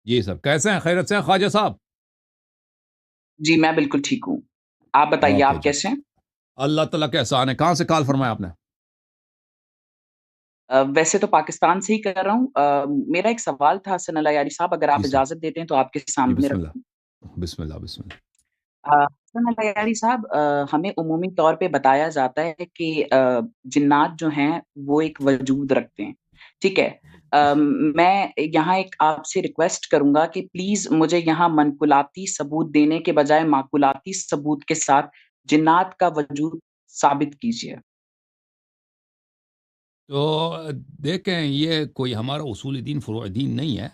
جی سر، کیسے ہیں؟ خیریت سے ہیں خواجہ صاحب؟ جی میں بالکل ٹھیک ہوں. آپ بتائیے اوکے آپ جی، کیسے ہیں؟ اللہ تعالیٰ کے احسان ہے. کہاں سے کال فرمایا آپ نے؟ ویسے تو پاکستان سے ہی کر رہا ہوں. میرا ایک سوال تھا حسن اللہ یاری صاحب، اگر جی آپ سر. اجازت دیتے ہیں تو آپ کے جی سامنے بسم اللہ. رکھوں. بسم اللہ بسم اللہ. حسن اللہ یاری صاحب، ہمیں عمومی طور پہ بتایا جاتا ہے کہ جنات جو ہیں وہ ایک وجود رکھتے ہیں. ٹھیک ہے. میں یہاں ایک آپ سے ریکویسٹ کروں گا کہ پلیز مجھے یہاں منقولاتی ثبوت دینے کے بجائے معقولاتی ثبوت کے ساتھ جنات کا وجود ثابت کیجیے. تو دیکھیں، یہ کوئی ہمارا اصول دین فروع دین نہیں ہے.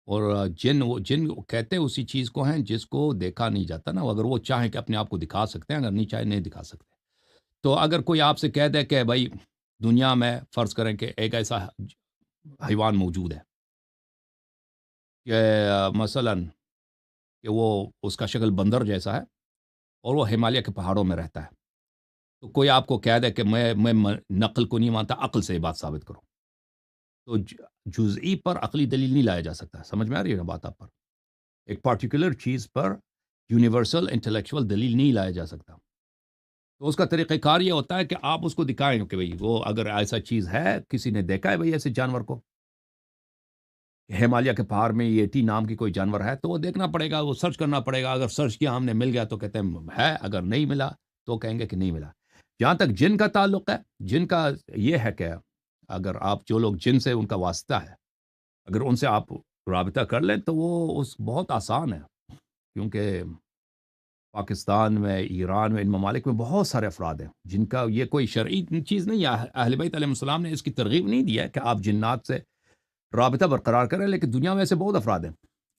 اور جن کہتے ہیں اسی چیز کو ہیں جس کو دیکھا نہیں جاتا نا. اگر وہ چاہیں کہ اپنے آپ کو دکھا سکتے ہیں، اگر نہیں چاہے نہیں دکھا سکتے. تو اگر کوئی آپ سے کہہ دے کہ بھائی دنیا میں فرض کریں کہ ایک ایسا حیوان موجود ہے کہ مثلاً کہ وہ اس کا شکل بندر جیسا ہے اور وہ ہمالیہ کے پہاڑوں میں رہتا ہے، تو کوئی آپ کو کہہ دے کہ میں نقل کو نہیں مانتا، عقل سے یہ بات ثابت کرو. تو جزئی پر عقلی دلیل نہیں لایا جا سکتا. سمجھ میں آ رہی ہے نا بات آپ پر؟ ایک پارٹیکولر چیز پر یونیورسل انٹلیکچوئل دلیل نہیں لایا جا سکتا. تو اس کا طریقہ کار یہ ہوتا ہے کہ آپ اس کو دکھائیں کہ بھئی وہ اگر ایسا چیز ہے، کسی نے دیکھا ہے بھئی ایسے جانور کو، ہمالیہ کے پہاڑ میں یٹی نام کی کوئی جانور ہے، تو وہ دیکھنا پڑے گا، وہ سرچ کرنا پڑے گا. اگر سرچ کیا ہم نے مل گیا تو کہتے ہیں ہے، اگر نہیں ملا تو کہیں گے کہ نہیں ملا. جہاں تک جن کا تعلق ہے، جن کا یہ ہے کہ اگر آپ جو لوگ جن سے ان کا واسطہ ہے، اگر ان سے آپ رابطہ کر لیں تو وہ بہت آسان ہے. کیونکہ پاکستان میں، ایران میں، ان ممالک میں بہت سارے افراد ہیں جن کا یہ کوئی شرعی چیز نہیں ہے. اہل بیت علیہ السلام نے اس کی ترغیب نہیں دی ہے کہ آپ جنات سے رابطہ برقرار کریں، لیکن دنیا میں ایسے بہت افراد ہیں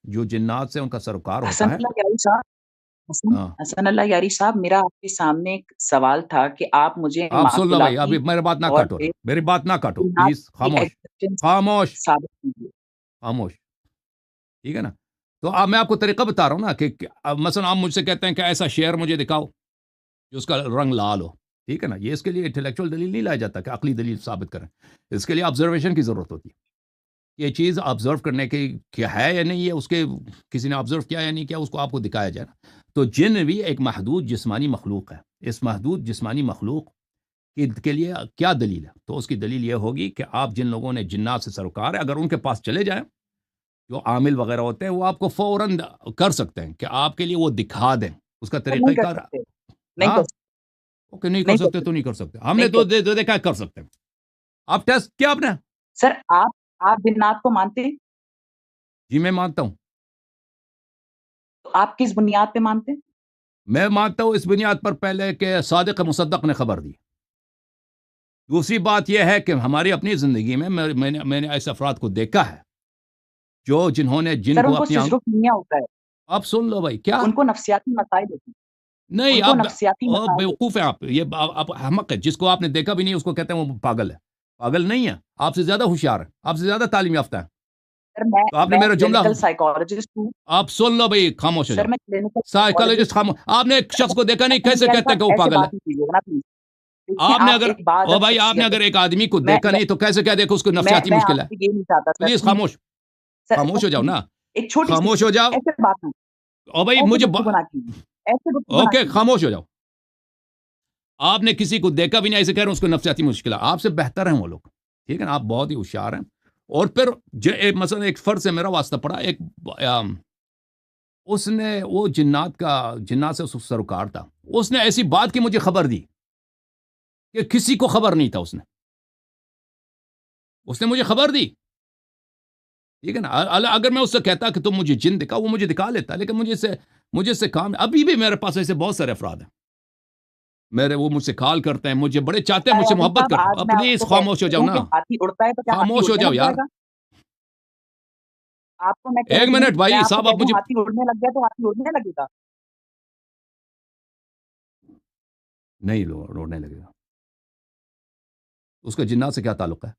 جو جنات سے ان کا سروکار حسن ہوتا ہے. اللہ یاری صاحب، ہاں، حسن اللہ یاری صاحب، میرا آپ کے سامنے ایک سوال تھا کہ آپ مجھے آپ سن لو بھائی، معقولاتی ابھی میری بات نہ طور کاٹو نا، پہ میری بات نہ کاٹو جنات پلیز. کی خاموش. ایگزسٹنس خاموش. ثابت کیجیے. خاموش. ٹھیک ہے نا؟ تو اب میں آپ کو طریقہ بتا رہا ہوں نا کہ مثلا آپ مجھ سے کہتے ہیں کہ ایسا شعر مجھے دکھاؤ جو اس کا رنگ لال ہو. ٹھیک ہے نا؟ یہ اس کے لیے انٹلیکچوئل دلیل نہیں لایا جاتا کہ عقلی دلیل ثابت کریں. اس کے لیے آبزرویشن کی ضرورت ہوتی ہے. یہ چیز آبزرو کرنے کی کیا ہے یا نہیں ہے، اس کے کسی نے آبزرو کیا یا نہیں کیا، اس کو آپ کو دکھایا جائے نا. تو جن بھی ایک محدود جسمانی مخلوق ہے. اس محدود جسمانی مخلوق کے لیے کیا دلیل ہے؟ تو اس کی دلیل یہ ہوگی کہ آپ جن لوگوں نے جنات سے سروکار ہے، اگر ان کے پاس چلے جائیں، جو عامل وغیرہ ہوتے ہیں وہ آپ کو فوراً کر سکتے ہیں کہ آپ کے لیے وہ دکھا دیں اس کا نہیں طریقہ کر کار. سکتے، نہیں ہاں، کر سکتے، اوکے، نہیں کر نہیں کر سکتے تو سکتے، نہیں کر سکتے. ہم نے نہیں تو کر سکتے. دیکھا ہے کر سکتے ہیں. آپ ٹیسٹ کیا آپ نے؟ سر آپ جنات کو مانتے ہیں؟ جی میں مانتا ہوں. تو آپ کس بنیاد پہ مانتے ہیں؟ میں مانتا ہوں اس بنیاد پر پہلے کہ صادق مصدق نے خبر دی. دوسری بات یہ ہے کہ ہماری اپنی زندگی میں میں نے ایسے افراد کو دیکھا ہے جو جنہوں نے جن سر کو ان کو اپنی سچروفینیا ہوتا ہے، آپ سن لو بھائی کیا. ان کو نفسیاتی مسائل ہوتے ہیں، نہیں، ان کو آپ نفسیاتی مسائل ہوتے بیوقوف ہیں. آپ یہ آپ احمق ہے. جس کو آپ نے دیکھا بھی نہیں اس کو کہتے ہیں وہ پاگل ہے. پاگل نہیں ہے، آپ سے زیادہ ہوشیار ہے، آپ سے زیادہ تعلیم یافتہ ہے. ہیں. سر میں تو آپ نے میں میرا جملہ، کلینکل سائیکالوجسٹ ہوں. آپ سن لو بھائی، خاموش ہو سر جاؤ. میں کلینکل سائیکالوجسٹ سائیکالوجسٹ ہوں. خاموش. آپ نے ایک شخص کو دیکھا نہیں، حسن کیسے علی کہتے ہیں کہ صاحب وہ ایسے پاگل ہے؟ بات نہیں کیجیے گا نا پلیز. دیکھیں آپ نے آپ اگر ایک باادب بھائی آپ نے شخصیت اگر ایک آدمی کو ہیں. دیکھا نہیں تو کیسے کہہ دے کہ اس کو نفسیاتی میں مشکل آپ ہے؟ سے یہ نہیں چاہتا سر پلیز پلیز. خاموش. سر خاموش ہو جاؤ پلیز نا. ایک چھوٹی سی خاموش ہو جاؤ. ایسے بات نہیں، اور بھائی ایسے مجھے گفتگو نہ کیجیے، ایسے گفتگو نہ اوکے کیجیے. خاموش ہو جاؤ. آپ نے کسی کو دیکھا بھی نہیں، ایسے کہہ رہے ہیں اس کو نفسیاتی مشکل ہے. آپ سے بہتر ہیں وہ لوگ. ٹھیک ہے نا؟ آپ بہت ہی ہوشیار ہیں. اور پھر مثلا ایک فرد سے میرا واسطہ پڑا، ایک اس نے وہ جنات سے اس کو سروکار تھا. اس نے ایسی بات کی مجھے خبر دی کہ کسی کو خبر نہیں تھا. اس نے مجھے خبر دی. ٹھیک ہے نا؟ اگر میں اس سے کہتا کہ تم مجھے جن دکھا، وہ مجھے دکھا لیتا، لیکن مجھے سے کام. ابھی بھی میرے پاس ایسے بہت سارے افراد ہیں وہ مجھ سے کال کرتے ہیں، مجھے بڑے چاہتے ہیں، مجھ سے علی محبت صاحب کرتے آج ہیں. میں آپ پلیز کو خاموش ہو جاؤ کہوں نا. کہ ہاتھی اڑتا ہے تو کیا ہاتھی خاموش ہو اڑنے جاؤ لگ یار. جائے گا؟ آپ کو میں ایک کہہ دوں منٹ میں بھائی آپ کو صاحب، کہہ آپ دوں مجھے ہاتھی اڑنے لگ گیا تو ہاتھی اڑنے لگے گا؟ نہیں رونے لگے گا. اس کا جنات سے کیا تعلق ہے؟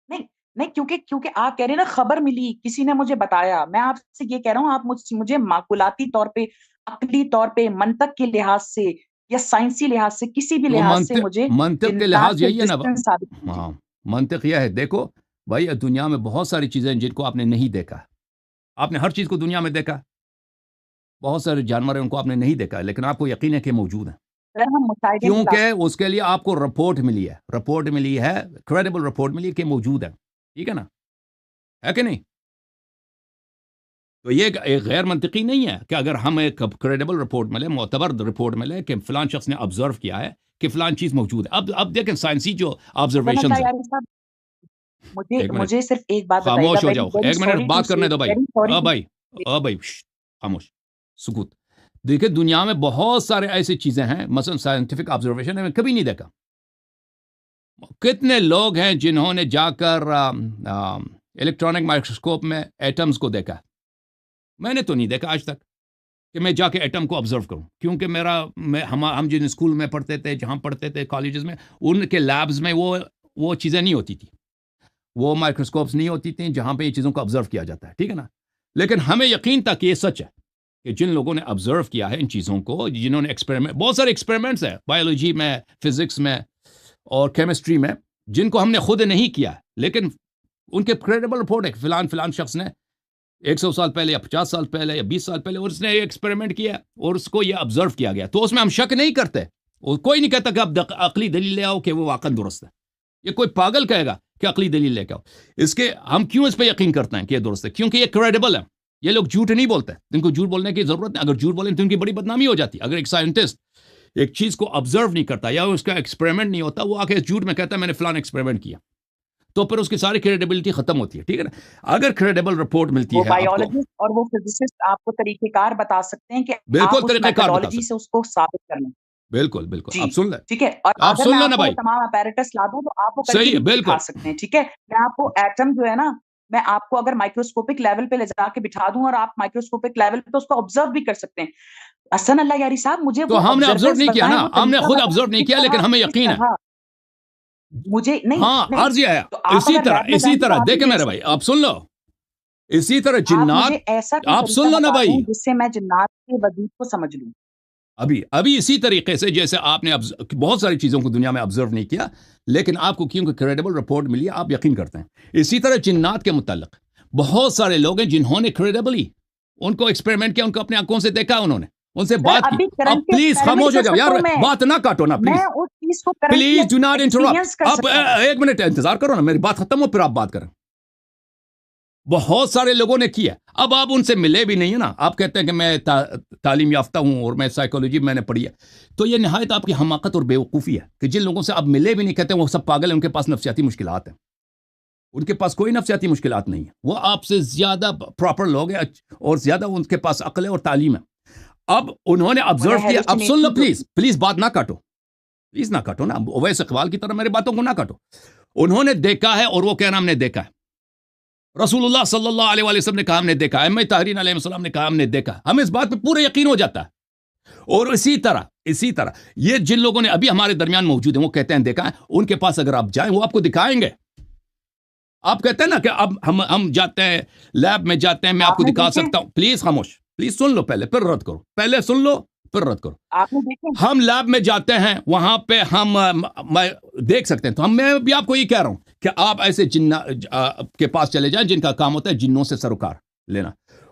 نہیں نہیں، کیونکہ آپ کہہ رہے ہیں نا خبر ملی، کسی نے مجھے بتایا. میں آپ سے یہ کہہ رہا ہوں، آپ مجھے معقولاتی طور پہ، عقلی طور پہ، منطق کے لحاظ سے یا سائنسی لحاظ سے، کسی بھی تو لحاظ سے مجھے منطق کے جنات لحاظ کی یہی ہے نا. ایگزسٹنس ثابت کیجیے. ہاں، منطق یہ ہے. دیکھو بھائی دنیا میں بہت ساری چیزیں ہیں جن کو آپ نے نہیں دیکھا. آپ نے ہر چیز کو دنیا میں دیکھا, بہت سارے جانور ہیں ان کو آپ نے نہیں دیکھا, لیکن آپ کو یقین ہے کہ موجود ہیں, اگر ہم مشاہدے کی کیونکہ اس کے لیے آپ کو رپورٹ ملی ہے, کریڈیبل رپورٹ ملی ہے کہ موجود ہے. ٹھیک ہے نا, ہے کہ نہیں؟ تو یہ ایک غیر منطقی نہیں ہے کہ اگر ہم ایک کریڈیبل رپورٹ ملے, معتبر رپورٹ ملے کہ فلان شخص نے آبزرو کیا ہے کہ فلان چیز موجود ہے. اب دیکھیں سائنسی جو آبزرویشنز ہیں. ایک منٹ, مجھے صرف ایک بات بتائیے خاموش گا. ہو جاؤ, ایک منٹ بات کرنے دو بھائی. بھائی خاموش, سکوت. دیکھیں دنیا میں بہت سارے ایسی چیزیں ہیں, مثلا سائنٹیفک آبزرویشن میں کبھی نہیں دیکھا. کتنے لوگ ہیں جنہوں نے جا کر الیکٹرانک مائکروسکوپ میں ایٹمز کو دیکھا. میں نے تو نہیں دیکھا آج تک کہ میں جا کے ایٹم کو آبزرو کروں, کیونکہ ہم جن اسکول میں پڑھتے تھے, جہاں پڑھتے تھے کالجز میں, ان کے لیبز میں وہ چیزیں نہیں ہوتی تھی, وہ مائکروسکوپس نہیں ہوتی تھیں جہاں پہ یہ چیزوں کو آبزرو کیا جاتا ہے. ٹھیک ہے نا, لیکن ہمیں یقین تھا کہ یہ سچ ہے کہ جن لوگوں نے آبزرو کیا ہے ان چیزوں کو, جنہوں نے بہت سارے ایکسپیریمنٹس ہیں بایولوجی میں, فزکس میں اور کیمسٹری میں, جن کو ہم نے خود نہیں کیا, لیکن ان کے کریڈیبل رپورٹ ہے کہ فلان شخص نے 100 سال پہلے یا 50 سال پہلے یا 20 سال پہلے اس نے یہ ایکسپیریمنٹ کیا اور اس کو یہ آبزرو کیا گیا. تو اس میں ہم شک نہیں کرتے, اور کوئی نہیں کہتا کہ اب عقلی دلیل لے آؤ کہ وہ واقعا درست ہے. یہ کوئی پاگل کہے گا کہ عقلی دلیل لے کے آؤ. ہم کیوں اس پہ یقین کرتے ہیں کہ یہ درست ہے؟ کیونکہ یہ کریڈیبل ہے. یہ لوگ جھوٹ نہیں بولتے, ان کو جھوٹ بولنے کی ضرورت نہیں. اگر جھوٹ بولیں تو ان کی بڑی بدنامی ہو جاتی. اگر ایک سائنٹسٹ ایک چیز کو آبزرو نہیں کرتا یا اس کا ایکسپیریمنٹ نہیں ہوتا, وہ آ کے جھوٹ میں کہتا ہے میں نے فلان ایکسپیریمنٹ کیا, تو پھر اس کی ساری کریڈیبلٹی ختم ہوتی ہے. ٹھیک ہے نا. اگر کریڈیبل رپورٹ ملتی وہ ہے آپ کو, بایولوجسٹ اور وہ فزسسٹ آپ کو طریقہ کار بتا سکتے ہیں کہ بالکل آپ اس طریقہ کار بتا میتھڈالوجی سے اس کو ثابت کر لیں. بالکل جی آپ سن لیں, ٹھیک ہے. اور آپ اگر سن میں لو آپ نا کو وہ بھائی. تمام اپیریٹس لا دوں تو آپ وہ کر کے صحیح ہے, بھی بالکل دکھا سکتے ہیں. ٹھیک ہے, میں آپ کو ایٹم جو ہے نا, میں آپ کو اگر مائکروسکوپک لیول پہ لے جا کے بٹھا دوں اور آپ مائکروسکوپک لیول پہ اس کو آبزرو بھی کر سکتے ہیں. حسن اللہ یاری صاحب, مجھے تو وہ ہم نے آبزرو آبزروینس نہیں کیا بتائیں, نا, وہ ہم نے طریقہ خود آبزرو بتائیں نہیں کس کیا, لیکن طرح ہمیں کس یقین ہے. طرح مجھے نہیں ہاں نہیں عرض یہ ہے, تو آپ اگر لیب میں جائیں گے تو آپ دیکھیں بھی میرے دیکھ بھائی, سکتے ہیں. آپ سن لو. اسی طرح آپ جنات, مجھے ایسا کوئی آپ سن طریقہ لو نا بتا بھائی. دیں جس سے میں جنات کے وجود کو سمجھ لوں. ابھی اسی طریقے سے جیسے آپ نے بہت ساری چیزوں کو دنیا میں آبزرو نہیں کیا, لیکن آپ کو کیونکہ کریڈیبل رپورٹ ملی ہے آپ یقین کرتے ہیں. اسی طرح جنات کے متعلق بہت سارے لوگ ہیں جنہوں نے کریڈیبلی ان کو ایکسپیریمنٹ کیا, ان کو اپنی آنکھوں سے دیکھا, انہوں نے ان سے سر بات کی. ابھی اب کرنٹ کے پلیز ایکسپیریمنٹ خاموش ہو کر جاؤ سکتا یار, ہوں. بات نہ کاٹو نا میں پلیز. اس چیز کو currently please do not experience interrupt. کر آپ سکتا ہوں. ایک منٹ انتظار کرو نا, میری بات ختم ہو پھر آپ بات کریں. بہت سارے لوگوں نے کیا, اب آپ ان سے ملے بھی نہیں ہے نا, آپ کہتے ہیں کہ میں تعلیم یافتہ ہوں اور میں سائیکالوجی میں نے پڑھی ہے. تو یہ نہایت آپ کی حماقت اور بیوقوفی ہے کہ جن لوگوں سے آپ ملے بھی نہیں, کہتے ہیں وہ سب پاگل ہیں, ان کے پاس نفسیاتی مشکلات ہیں. ان کے پاس کوئی نفسیاتی مشکلات نہیں ہے, وہ آپ سے زیادہ پراپر لوگ ہیں اور زیادہ ان کے پاس عقل ہے اور تعلیم ہے. اب انہوں نے آبزرو کیا. اب سن لو پلیز بات نہ کاٹو, پلیز نہ کاٹو نا, اویس اقبال کی طرح میری باتوں کو نہ کاٹو. انہوں نے دیکھا ہے اور وہ کہنا ہم نے دیکھا ہے. رسول اللہ صلی اللہ علیہ وسلم نے کہا ہم نے دیکھا, ائمہ طاہرین علیہ السلام نے کہا ہم نے دیکھا. ہمیں اس بات پہ پورا یقین ہو جاتا ہے. اور اسی طرح یہ جن لوگوں نے ابھی ہمارے درمیان موجود ہیں وہ کہتے ہیں دیکھا ہے, ان کے پاس اگر آپ جائیں وہ آپ کو دکھائیں گے. آپ کہتے ہیں نا کہ اب ہم جاتے ہیں لیب میں جاتے ہیں, میں آپ کو دکھا سکتا ہوں. پلیز خاموش, پلیز سن لو پہلے پھر رد کرو, پہلے سن لو پھر رد کرو. آپ نے دیکھا ہم لیب میں جاتے ہیں, وہاں پہ ہم دیکھ سکتے ہیں. تو میں بھی آپ کو یہ کہہ رہا ہوں کہ آپ ایسے جن کے پاس چلے جائیں جن کا کام ہوتا ہے جنوں سے سروکار لینا.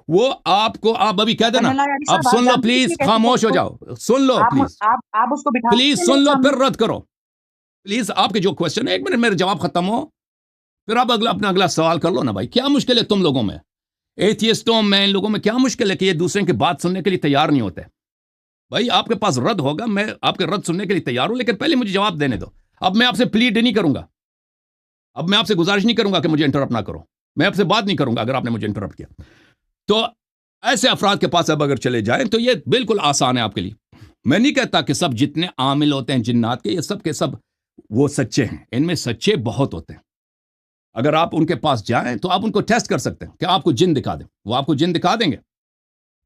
وہ آپ کو, آپ ابھی کہہ دینا. اب سن لو پلیز, خاموش ہو جاؤ, سن لو پلیز, آپ اس کو بٹھا پلیز سن لو پھر رد کرو. پلیز آپ کے جو کوشچن ہے, ایک منٹ میرے جواب ختم ہو پھر آپ اپنا اگلا سوال کر لو نا بھائی. کیا مشکل ہے تم لوگوں میں, ایتھیسٹوں میں, ان لوگوں میں کیا مشکل ہے کہ یہ دوسرے کی بات سننے کے لیے تیار نہیں ہوتے؟ بھائی آپ کے پاس رد ہوگا, میں آپ کے رد سننے کے لیے تیار ہوں, لیکن پہلے مجھے جواب دینے دو. اب میں آپ سے پلیڈ نہیں کروں گا, اب میں آپ سے گزارش نہیں کروں گا کہ مجھے انٹرپٹ نہ کرو. میں آپ سے بات نہیں کروں گا اگر آپ نے مجھے انٹرپٹ کیا. تو ایسے افراد کے پاس اب اگر چلے جائیں تو یہ بالکل آسان ہے آپ کے لیے. میں نہیں کہتا کہ سب جتنے عامل ہوتے ہیں جنات کے, یہ سب کے سب وہ سچے ہیں, ان میں سچے بہت ہوتے ہیں. اگر آپ ان کے پاس جائیں تو آپ ان کو ٹیسٹ کر سکتے ہیں کہ آپ کو جن دکھا دیں, وہ آپ کو جن دکھا دیں گے.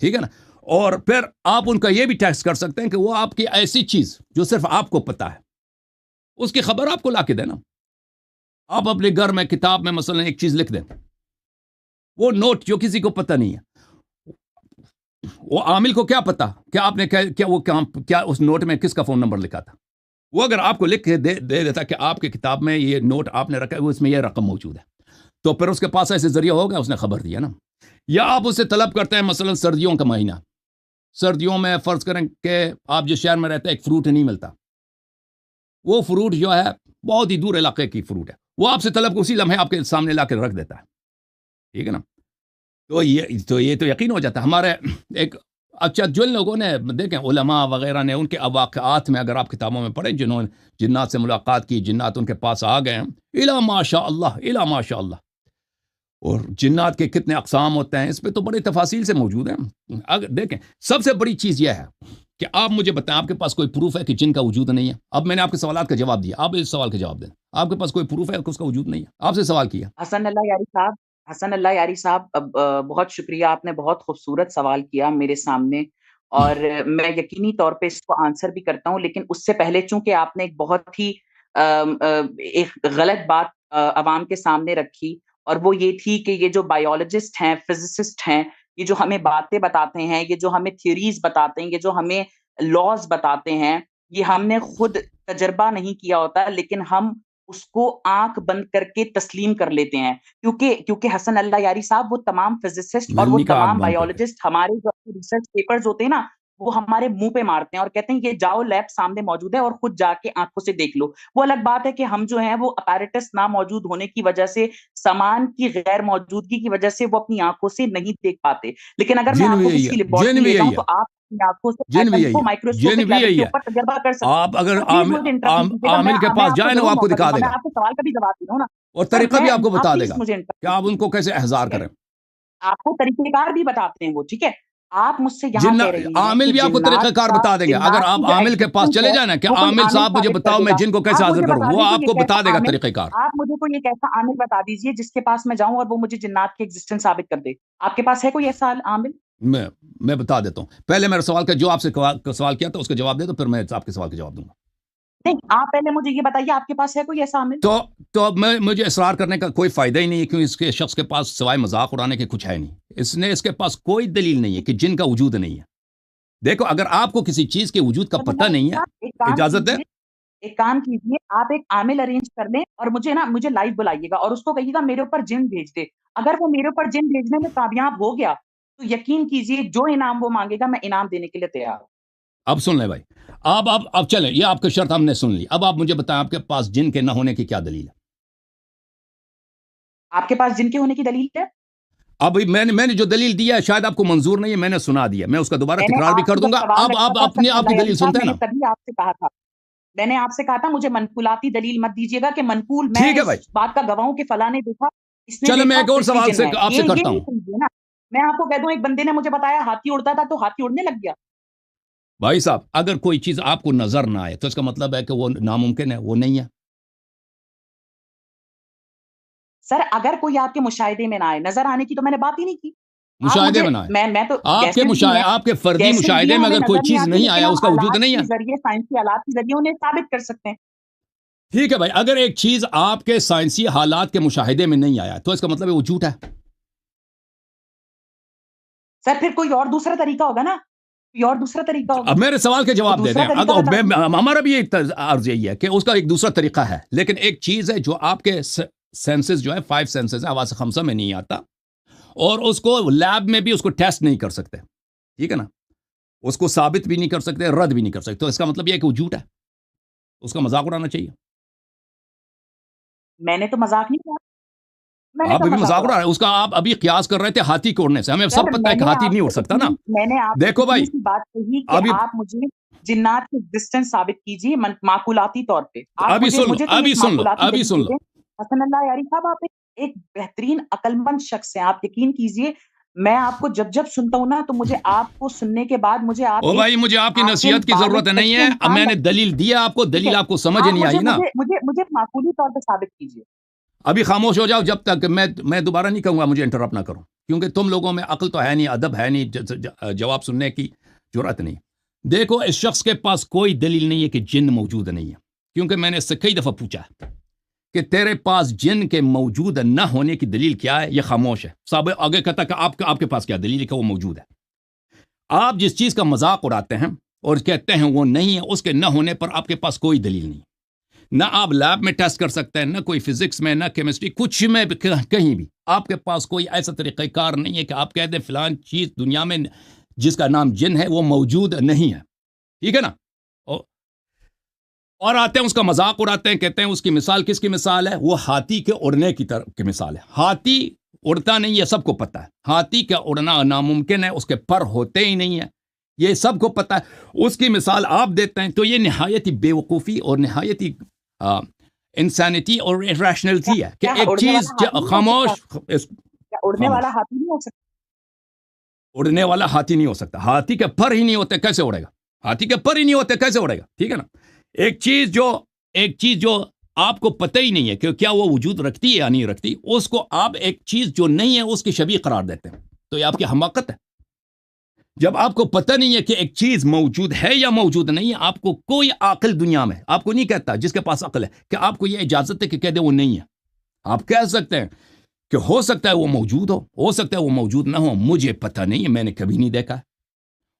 ٹھیک ہے نا. اور پھر آپ ان کا یہ بھی ٹیسٹ کر سکتے ہیں کہ وہ آپ کی ایسی چیز جو صرف آپ کو پتا ہے اس کی خبر آپ کو لا کے دینا. آپ اپنے گھر میں کتاب میں مثلا ایک چیز لکھ دیں, وہ نوٹ جو کسی کو پتہ نہیں ہے, وہ عامل کو کیا پتا کہ آپ نے کیا اس نوٹ میں کس کا فون نمبر لکھا تھا. وہ اگر آپ کو لکھ کے دے دیتا کہ آپ کی کتاب میں یہ نوٹ آپ نے رکھا ہے, وہ اس میں یہ رقم موجود ہے, تو پھر اس کے پاس ایسے ذریعہ ہوگا، اس نے خبر دیا نا. یا آپ اسے طلب کرتے ہیں مثلا سردیوں کا مہینہ، سردیوں میں فرض کریں کہ آپ جس شہر میں رہتے ہیں ایک فروٹ نہیں ملتا، وہ فروٹ جو ہے بہت ہی دور علاقے کی فروٹ ہے، وہ آپ سے طلب اسی لمحے آپ کے سامنے لا کے رکھ دیتا ہے، ٹھیک ہے نا. تو یہ تو یقین ہو جاتا ہے. ہمارے ایک اچھا جن لوگوں نے دیکھیں علماء وغیرہ نے ان کے واقعات میں اگر آپ کتابوں میں پڑھیں جنہوں نے جنات سے ملاقات کی، جنات ان کے پاس آ گئے ہیں، الا ماشاء اللہ الا ماشاء اللہ. اور جنات کے کتنے اقسام ہوتے ہیں اس پہ تو بڑے تفاصیل سے موجود ہیں. اگر دیکھیں سب سے بڑی چیز یہ ہے کہ آپ مجھے بتائیں آپ کے پاس کوئی پروف ہے کہ جن کا وجود نہیں ہے؟ اب میں نے آپ کے سوالات کا جواب دیا، آپ اس سوال کا جواب دیں. آپ کے پاس کوئی پروف ہے کہ اس کا وجود نہیں ہے؟ آپ سے سوال کیا. حسن اللہ یاری صاحب، بہت شکریہ، آپ نے بہت خوبصورت سوال کیا میرے سامنے، اور میں یقینی طور پہ اس کو آنسر بھی کرتا ہوں، لیکن اس سے پہلے چونکہ آپ نے ایک بہت ہی ایک غلط بات عوام کے سامنے رکھی، اور وہ یہ تھی کہ یہ جو بایولوجسٹ ہیں، فزسسٹ ہیں، یہ جو ہمیں باتیں بتاتے ہیں، یہ جو ہمیں تھیوریز بتاتے ہیں، یہ جو ہمیں لاز بتاتے ہیں، یہ ہم نے خود تجربہ نہیں کیا ہوتا، لیکن ہم اس کو آنکھ بند کر کے تسلیم کر لیتے ہیں، کیونکہ حسن اللہ یاری صاحب، وہ تمام فزسسٹ میں اور نے وہ نہیں کہا آنکھ تمام بند کر کے. بایولوجسٹ ہمارے جو ریسرچ پیپرز ہوتے ہیں نا، وہ ہمارے منہ پہ مارتے ہیں اور کہتے ہیں یہ جاؤ لیب سامنے موجود ہے اور خود جا کے آنکھوں سے دیکھ لو. وہ الگ بات ہے کہ ہم جو ہیں وہ اپیریٹس نہ موجود ہونے کی وجہ سے، سامان کی غیر موجودگی کی وجہ سے وہ اپنی آنکھوں سے نہیں دیکھ پاتے. لیکن اگر میں جن آپ بھی کو یہی کسی ہے، جن لیبورٹری بھی لے جاؤں یہی ہے، تو آپ اپنی آنکھوں سے جن بھی ایٹم یہی کو ہے، جن مائکروسکوپک بھی لیول یہی کے ہے. اوپر تجربہ کر سکتے ہیں. آپ اگر سر پلیز مجھے انٹرپٹ نہیں کیجیے گا، عامل کے میں پاس آپ کو جائیں نا وہ ضرور آپ کو موقع دکھا دوں گا، دے میں گا، آپ کے سوال کا بھی جواب دے رہا ہوں نا. اور سر طریقہ بھی آپ کو آپ بتا دے پلیز گا مجھے کہ انٹرپٹ آپ ان کیجیے. کو کیسے احضار ٹھیک ہے، کریں. آپ کو طریقہ کار بھی بتاتے ہیں وہ، ٹھیک ہے. آپ مجھ سے یہاں جن کہہ رہی ہیں عامل کہ بھی آپ کو طریقہ جنات کار کا، بتا دیں گے. اگر جنات آپ کی جو عامل کے پاس ایگزسٹنس چلے ہے جائیں نا کہ وہ کوئی عامل عامل صاحب مجھے ثابت کر بتاؤ دے میں گا. جن کو کیسے آپ حاضر مجھے کروں، بتا وہ دیں آپ کوئی کو ایک بتا ایسا دے گا عامل، طریقہ کار. آپ مجھے کوئی ایک ایسا عامل بتا دیجئے جس کے پاس میں جاؤں اور وہ مجھے جنات کی ایگزسٹنس ثابت کر دے. آپ کے پاس ہے کوئی ایسا عامل؟ میں میں بتا دیتا ہوں. پہلے میرے سوال کا جو آپ سے سوال کیا تھا اس کا جواب دے دو، پھر میں آپ کے سوال کا جواب دوں گا. نہیں، آپ پہلے مجھے یہ بتائیے آپ کے پاس ہے کوئی ایسا عامل؟ تو مجھے اصرار کرنے کا کوئی فائدہ ہی نہیں ہے، کیوں اس کے شخص کے پاس سوائے مذاق اڑانے کے کچھ ہے نہیں. اس کے پاس کوئی دلیل نہیں ہے کہ جن کا وجود نہیں ہے. دیکھو اگر آپ کو کسی چیز کے وجود کا پتہ نہیں ہے، ایک کام اجازت ہے. کیجیے، ایک کام کیجیے، آپ ایک عامل ارینج کر لیں اور مجھے لائیو بلائیے گا اور اس کو کہیے گا میرے اوپر جن بھیج دے. اگر وہ میرے اوپر جن بھیجنے میں کامیاب ہو گیا تو یقین کیجیے جو انعام وہ مانگے گا میں انعام دینے کے لیے تیار ہوں. اب سن لیں بھائی، اب چلیں، یہ آپ کی شرط ہم نے سن لی. اب آپ مجھے بتائیں آپ کے پاس جن کے نہ ہونے کی کیا دلیل ہے؟ آپ کے پاس جن کے ہونے کی دلیل ہے؟ اب میں نے جو دلیل دیا ہے شاید آپ کو منظور نہیں ہے، میں نے سنا دیا، میں اس کا دوبارہ میں نے تکرار بھی آپ کر سے دوں جب گا. سوال اب رکھا آپ تھا اپنی سر آپ کی اللہ دلیل علی صاحب، سنتے میں ہیں نے نا. تبھی آپ سے کہا تھا، میں نے آپ سے کہا تھا مجھے منقولاتی دلیل مت دیجیے گا کہ منقول میں ٹھیک ہے اس بھائی، بات کا گواہ ہوں کہ فلاں نے دیکھا، اس نے چلو میں دیکھا ایک تو اور اس کی سوال جن سے ہے. آپ سے یہ کرتا نہیں ہوں. سمجھیے نا. میں آپ کو کہہ دوں ایک بندے نے مجھے بتایا ہاتھی اڑتا تھا تو ہاتھی اڑنے لگ گیا. بھائی صاحب اگر کوئی چیز آپ کو نظر نہ آئے تو اس کا مطلب ہے کہ وہ ناممکن ہے، وہ نہیں ہے. سر اگر کوئی آپ کے مشاہدے میں نہ آئے، نظر آنے کی تو میں نے بات ہی نہیں کی. آپ مشاہدے مجھے میں نہ آئے. میں تو آپ کے گیسز بھی ہیں، آپ کے فردی گیسز بھی مشاہدے ہیں، میں ہمیں اگر کوئی نظر نہیں چیز آتی، نہیں لیکن آیا ہم اس کا وجود آلات نہیں ہے. کے ذریعے، سائنسی آلات کے ذریعے انہیں ثابت کر سکتے ہیں. ٹھیک ہے بھائی، اگر ایک چیز آپ کے سائنسی حالات کے مشاہدے میں نہیں آیا تو اس کا مطلب ہے وہ جھوٹ ہے. سر پھر کوئی اور دوسرا طریقہ ہوگا نا، کوئی اور دوسرا طریقہ ہوگا. اب میرے سوال کے وہ جواب دے دوسرا دیں. طریقہ بتا دیجیے. ہمارا بھی ایک عرض یہی ہے کہ اس کا ایک دوسرا طریقہ ہے، لیکن ایک چیز ہے جو آپ کے سینسز جو ہے 5 سینسز ہے، حواس خمسہ میں نہیں آتا، اور اس کو لیب میں بھی اس کو ٹیسٹ نہیں کر سکتے. ٹھیک ہے نا، اس کو ثابت بھی نہیں کر سکتے، رد بھی نہیں کر سکتے. تو اس کا مطلب یہ ہے کہ وہ جھوٹ ہے، اس کا مذاق اڑانا چاہیے. میں نے تو مذاق نہیں کیا، میں نے آپ تو ابھی مذاق مذاق اڑا اڑایا. رہے ہیں. اس کا آپ ابھی قیاس کر رہے تھے ہاتھی کے اڑنے سے. ہمیں سر سب پتہ ہے کہ ہاتھی نہیں اڑ سکتا نا. میں نے آپ سے دیکھو اتنی بھائی، سی بات کہی کہ ابھی آپ مجھے جنات کی ایگزسٹنس ثابت کیجیے معقولاتی طور پہ. آپ ابھی سن لو، مجھے تو ابھی ایک سن لو، معقولاتی ابھی دلیل سن دے لو. دیں. حسن اللہ یاری صاحب آپ ایک بہترین عقل مند شخص ہیں، آپ یقین کیجیے میں آپ کو جب سنتا ہوں نا تو مجھے آپ کو سننے کے بعد مجھے آپ او ایک بھائی مجھے آپ کی عاقل، نصیحت کی بالغ، ضرورت نہیں سچے ہے. اب انسان میں نے لگتے دلیل ہیں. دیا آپ کو، ٹھیک ہے، دلیل آپ کو سمجھ آپ نہیں مجھے آئی نا. مجھے مجھے مجھے معقولی طور پہ ثابت کیجیے. ابھی خاموش ہو جاؤ جب تک میں دوبارہ نہیں کہوں گا مجھے انٹرپٹ نہ کرو، کیونکہ تم لوگوں میں عقل تو ہے نہیں، ادب ہے نہیں، جواب سننے کی جرأت نہیں. دیکھو اس شخص کے پاس کوئی دلیل نہیں ہے کہ جن موجود نہیں ہے، کیونکہ میں نے اس سے کئی دفعہ پوچھا کہ تیرے پاس جن کے موجود نہ ہونے کی دلیل کیا ہے. یہ خاموش ہے. صاحب آگے کہتا کہ آپ کے پاس کیا دلیل ہے کہ وہ موجود ہے. آپ جس چیز کا مذاق اڑاتے ہیں اور کہتے ہیں وہ نہیں ہے، اس کے نہ ہونے پر آپ کے پاس کوئی دلیل نہیں. نہ آپ لیب میں ٹیسٹ کر سکتے ہیں، نہ کوئی فزکس میں، نہ کیمسٹری، کچھ میں کہیں بھی آپ کے پاس کوئی ایسا طریقہ کار نہیں ہے کہ آپ کہہ دیں فلان چیز دنیا میں جس کا نام جن ہے وہ موجود نہیں ہے، ٹھیک ہے نا؟ اور آتے ہیں اس کا مذاق اڑاتے ہیں، کہتے ہیں اس کی مثال کس کی مثال ہے؟ وہ ہاتھی کے اڑنے کی مثال ہے۔ ہاتھی اڑتا نہیں ہے، سب کو پتہ ہے، ہاتھی کا اڑنا ناممکن ہے، اس کے پر ہوتے ہی نہیں ہے، یہ سب کو پتہ ہے۔ اس کی مثال آپ دیتے ہیں تو یہ نہایت ہی بے وقوفی اور نہایت ہی انسانیٹی اور ریشنلٹی ہے کہ ایک چیز خاموش، اڑنے والا ہاتھی نہیں ہو سکتا، اڑنے والا ہاتھی نہیں ہو سکتا، ہاتھی کے پر ہی نہیں ہوتے کیسے اڑے گا؟ ہاتھی کے پر ہی نہیں ہوتے کیسے اڑے گا؟ ٹھیک ہے نا؟ ایک چیز جو آپ کو پتہ ہی نہیں ہے کہ کیا وہ وجود رکھتی ہے یا نہیں رکھتی، اس کو آپ ایک چیز جو نہیں ہے اس کی شبیہ قرار دیتے ہیں، تو یہ آپ کی حماقت ہے۔ جب آپ کو پتہ نہیں ہے کہ ایک چیز موجود ہے یا موجود نہیں ہے، آپ کو کوئی عاقل دنیا میں آپ کو نہیں کہتا، جس کے پاس عقل ہے، کہ آپ کو یہ اجازت ہے کہ کہہ دیں وہ نہیں ہے۔ آپ کہہ سکتے ہیں کہ ہو سکتا ہے وہ موجود ہو سکتا ہے وہ موجود نہ ہو، مجھے پتہ نہیں ہے، میں نے کبھی نہیں دیکھا،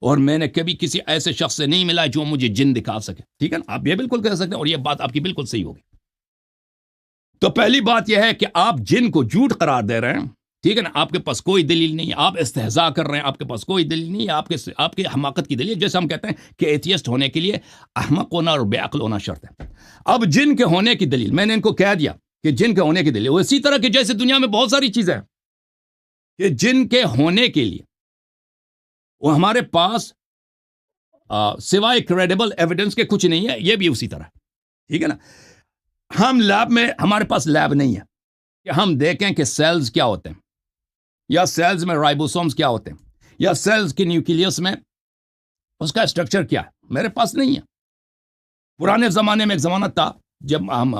اور میں نے کبھی کسی ایسے شخص سے نہیں ملا جو مجھے جن دکھا سکے، ٹھیک ہے نا؟ آپ یہ بالکل کہہ سکتے ہیں، اور یہ بات آپ کی بالکل صحیح ہوگی۔ تو پہلی بات یہ ہے کہ آپ جن کو جھوٹ قرار دے رہے ہیں، ٹھیک ہے نا؟ آپ کے پاس کوئی دلیل نہیں ہے، آپ استہزاء کر رہے ہیں، آپ کے پاس کوئی دلیل نہیں ہے، آپ کے حماقت کی دلیل، جیسے ہم کہتے ہیں کہ ایتھیسٹ ہونے کے لیے احمق ہونا اور بے عقل ہونا شرط ہے۔ اب جن کے ہونے کی دلیل میں نے ان کو کہہ دیا کہ جن کے ہونے کی دلیل، وہ اسی طرح کہ جیسے دنیا میں بہت ساری چیزیں ہیں کہ جن کے ہونے کے لیے وہ ہمارے پاس سوائے کریڈیبل ایویڈنس کے کچھ نہیں ہے، یہ بھی اسی طرح، ٹھیک ہے نا؟ ہم لیب میں، ہمارے پاس لیب نہیں ہے کہ ہم دیکھیں کہ سیلز کیا ہوتے ہیں، یا سیلز میں رائبوسومز کیا ہوتے ہیں، یا سیلز کی نیوکلیس میں اس کا اسٹرکچر کیا ہے، میرے پاس نہیں ہے۔ پرانے زمانے میں ایک زمانہ تھا جب ہم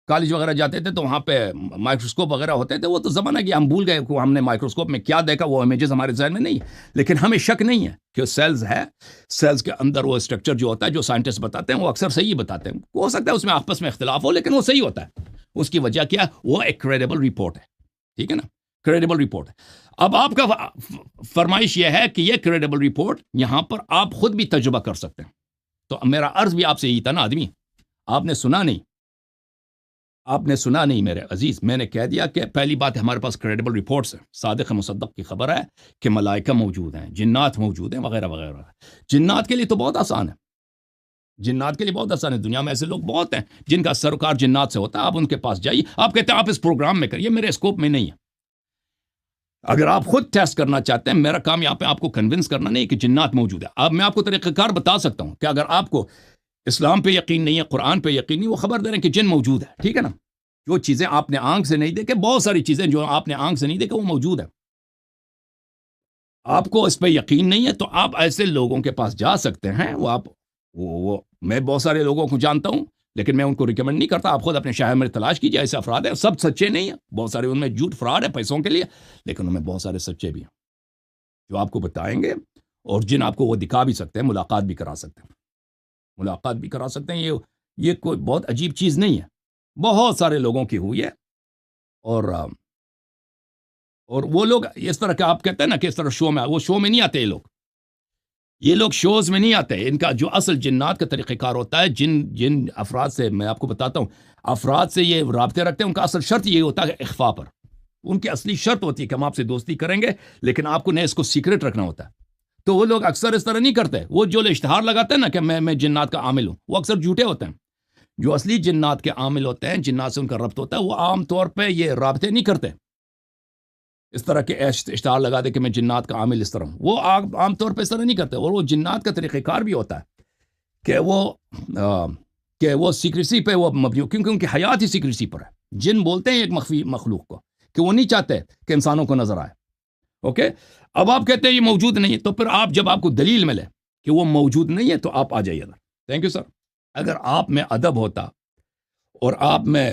کالج وغیرہ جاتے تھے تو وہاں پہ مائکروسکوپ وغیرہ ہوتے تھے، وہ تو زمانہ گیا، ہم بھول گئے کہ ہم نے مائکروسکوپ میں کیا دیکھا، وہ امیجز ہمارے ذہن میں نہیں ہے، لیکن ہمیں شک نہیں ہے کہ سیلز ہے، سیلز کے اندر وہ اسٹرکچر جو ہوتا ہے، جو سائنٹسٹ بتاتے ہیں وہ اکثر صحیح بتاتے ہیں، ہو سکتا ہے اس میں آپس میں اختلاف ہو لیکن وہ صحیح ہوتا ہے۔ اس کی وجہ کیا ہے؟ وہ ایک کریڈیبل رپورٹ ہے، ٹھیک ہے نا؟ کریڈیبل رپورٹ ہے۔ اب آپ کا فرمائش یہ ہے کہ یہ کریڈیبل رپورٹ یہاں پر آپ خود بھی تجربہ کر سکتے ہیں، تو میرا عرض بھی آپ سے یہی تھا نا، آدمی آپ نے سنا نہیں میرے عزیز، میں نے کہہ دیا کہ پہلی بات ہمارے پاس کریڈیبل رپورٹس ہیں، صادق مصدق کی خبر ہے کہ ملائکہ موجود ہیں، جنات موجود ہیں، وغیرہ وغیرہ۔ جنات کے لیے تو بہت آسان ہے، جنات کے لیے بہت آسان ہے، دنیا میں ایسے لوگ بہت ہیں جن کا سروکار جنات سے ہوتا ہے، آپ ان کے پاس جائیے، آپ کہتے ہیں آپ اس پروگرام میں کریے، میرے اسکوپ میں نہیں ہے۔ اگر آپ خود ٹیسٹ کرنا چاہتے ہیں، میرا کام یہاں پہ آپ کو کنونس کرنا نہیں کہ جنات موجود ہے۔ اب میں آپ کو طریقہ کار بتا سکتا ہوں کہ اگر آپ کو اسلام پہ یقین نہیں ہے، قرآن پہ یقین نہیں، وہ خبر دے رہے ہیں کہ جن موجود ہے، ٹھیک ہے نا؟ جو چیزیں آپ نے آنکھ سے نہیں دیکھے، بہت ساری چیزیں جو آپ نے آنکھ سے نہیں دیکھے وہ موجود ہیں۔ آپ کو اس پہ یقین نہیں ہے تو آپ ایسے لوگوں کے پاس جا سکتے ہیں، میں بہت سارے لوگوں کو جانتا ہوں لیکن میں ان کو ریکمینڈ نہیں کرتا، آپ خود اپنے شہر میں تلاش کیجیے، ایسے افراد ہیں، سب سچے نہیں ہیں، بہت سارے ان میں جھوٹ فراڈ ہے پیسوں کے لیے، لیکن ان میں بہت سارے سچے بھی ہیں جو آپ کو بتائیں گے، اور جن آپ کو وہ دکھا بھی سکتے ہیں، ملاقات بھی کرا سکتے ہیں، یہ کوئی بہت عجیب چیز نہیں ہے، بہت سارے لوگوں کی ہوئی ہے، اور وہ لوگ اس طرح کا آپ کہتے ہیں نا کہ اس طرح شو میں، وہ شو میں نہیں آتے، یہ لوگ شوز میں نہیں آتے، ان کا جو اصل جنات کا طریقہ کار ہوتا ہے، جن افراد سے میں آپ کو بتاتا ہوں، افراد سے یہ رابطے رکھتے ہیں، ان کا اصل شرط یہ ہوتا ہے اخفاء پر، ان کی اصلی شرط ہوتی ہے کہ ہم آپ سے دوستی کریں گے لیکن آپ کو اس کو سیکرٹ رکھنا ہوتا ہے، تو وہ لوگ اکثر اس طرح نہیں کرتے، وہ جو اشتہار لگاتے ہیں نا کہ میں جنات کا عامل ہوں، وہ اکثر جھوٹے ہوتے ہیں، جو اصلی جنات کے عامل ہوتے ہیں، جنات سے ان کا ربط ہوتا ہے، وہ عام طور پہ یہ رابطے نہیں کرتے، اس طرح کے اشتہار لگا دے کہ میں جنات کا عامل اس طرح ہوں، وہ عام طور پہ اس طرح نہیں کرتے، اور وہ جنات کا طریقہ کار بھی ہوتا ہے کہ وہ سیکریسی پہ وہ مبنی، کیونکہ ان کی حیات ہی سیکریسی پر ہے۔ جن بولتے ہیں ایک مخفی مخلوق کو کہ وہ نہیں چاہتے کہ انسانوں کو نظر آئے، اوکے؟ اب آپ کہتے ہیں یہ موجود نہیں ہے، تو پھر جب آپ کو دلیل ملے کہ وہ موجود نہیں ہے تو آپ آ جائیے ادھر۔ Thank you sir. اگر آپ میں ادب ہوتا اور آپ میں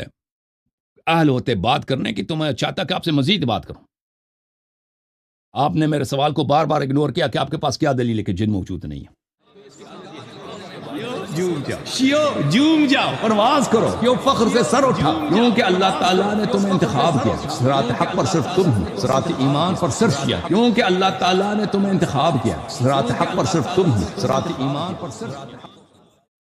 اہل ہوتے بات کرنے کی تو میں چاہتا کہ آپ سے مزید بات کروں، آپ نے میرے سوال کو بار بار اگنور کیا کہ آپ کے پاس کیا دلیل ہے کہ جن موجود نہیں ہے۔ جوم جاؤ، پرواز کرو، کیوں فخر سے سر اٹھا، کیونکہ اللہ تعالیٰ نے تمہیں انتخاب کیا، صراط حق پر صرف تم ہو، صراط ایمان پر صرف کیا، کیونکہ اللہ تعالیٰ نے تمہیں انتخاب کیا، صراط حق پر صرف تم ہو، صراط ایمان پر صرف